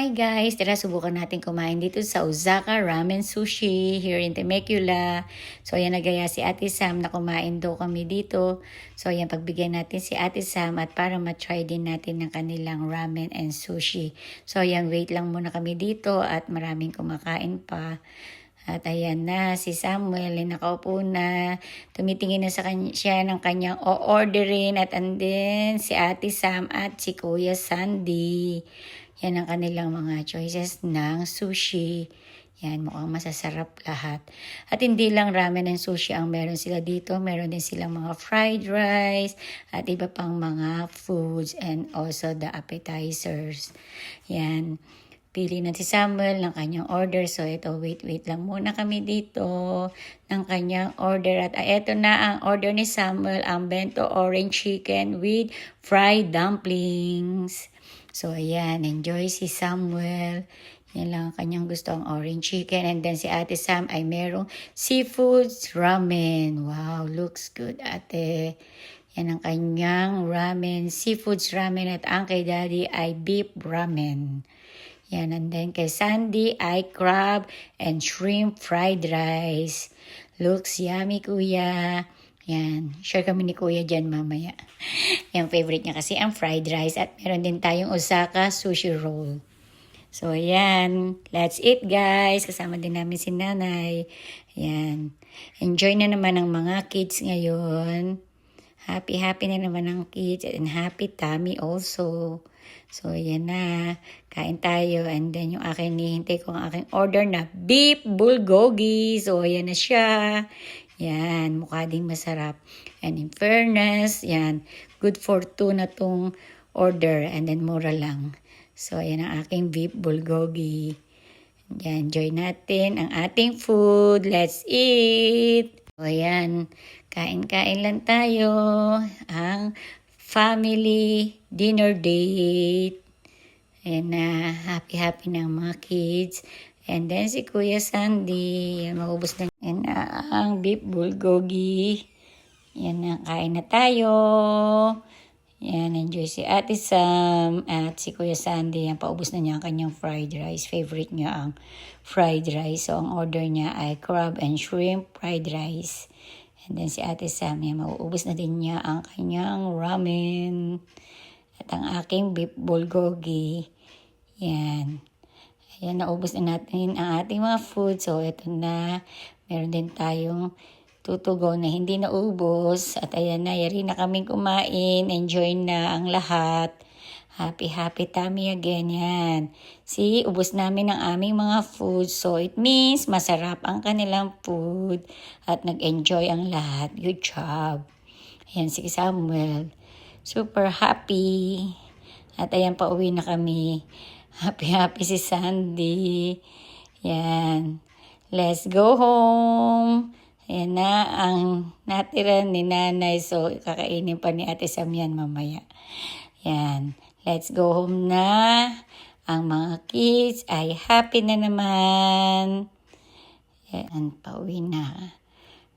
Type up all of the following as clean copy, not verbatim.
Hi guys! Tara, subukan natin kumain dito sa Osaka Ramen Sushi here in Temecula. So ayan, nagaya si Ate Sam na kumain daw kami dito. So ayan, pagbigyan natin si Ate Sam at para matry din natin ng kanilang ramen and sushi. So ayan, wait lang muna kami dito at maraming kumakain pa. At ayan na, si Samuel ay nakaupo na, tumitingin na siya ng kanyang o-orderin at andin si Ate Sam at si Kuya Sandy. Yan ang kanilang mga choices ng sushi. Yan, mukhang masasarap lahat. At hindi lang ramen and sushi ang meron sila dito. Meron din silang mga fried rice at iba pang mga foods and also the appetizers. Yan. Pili na si Samuel ng kanyang order. So ito, wait lang muna kami dito ng kanyang order. At ito na ang order ni Samuel, ang bento orange chicken with fried dumplings. So ayan, enjoy si Samuel. Yan lang ang kanyang gusto, ang orange chicken. And then si Ate Sam ay merong seafood ramen. Wow, looks good, ate. Yan ang kanyang ramen, seafoods ramen. At ang kay Daddy ay beef ramen. Yan, and then kay Sandy ay crab and shrimp fried rice. Looks yummy, kuya. Yan, share kami ni kuya dyan mamaya. Yung favorite niya kasi ang fried rice at meron din tayong Osaka sushi roll. So, yan. Let's eat, guys. Kasama din namin si nanay. Yan. Enjoy na naman ang mga kids ngayon. Happy na naman ang kids and happy tummy also. So, yan na. Kain tayo. And then, yung akin, hihintay ko ang aking order na beef bulgogi. So, yan na siya. Yan. Mukha ding masarap. And in fairness, yan. Good for two na tong order. And then, mura lang. So, yan ang aking beef bulgogi. Yan. Enjoy natin ang ating food. Let's eat. So, yan. Kain-kain lang tayo. Ang family dinner date. Ayan na, happy ng mga kids. And then si Kuya Sandy, maubos na. Ayan na ang beef bulgogi. Ayan na, kain na tayo. Ayan, enjoy si Ate Sam at si Kuya Sandy. Ayan, paubos na niya ang kanyang fried rice. Favorite niya ang fried rice. So, ang order niya ay crab and shrimp fried rice. And then si Ate Sam, mauubos na din niya ang kanyang ramen. At ang aking beef bulgogi. Yan. Ayan, naubos na natin ang ating mga food. So, ito na. Meron din tayong tutugaw na hindi naubos. At ayan na, yari na kaming kumain. Enjoy na ang lahat. Happy tummy again, yan. See, ubos namin ang aming mga food. So, it means masarap ang kanilang food. At nag-enjoy ang lahat. Good job. Ayan, si Samuel. Super happy. At ayan, pauwi na kami. Happy si Sandy. Yan. Let's go home. Ayan na ang natira ni nanay. So, kakainin pa ni Ate Sam yan mamaya. Yan. Let's go home na. Ang mga kids ay happy na naman. Yan, pauwi na.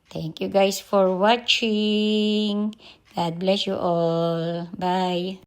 Thank you guys for watching. God bless you all. Bye.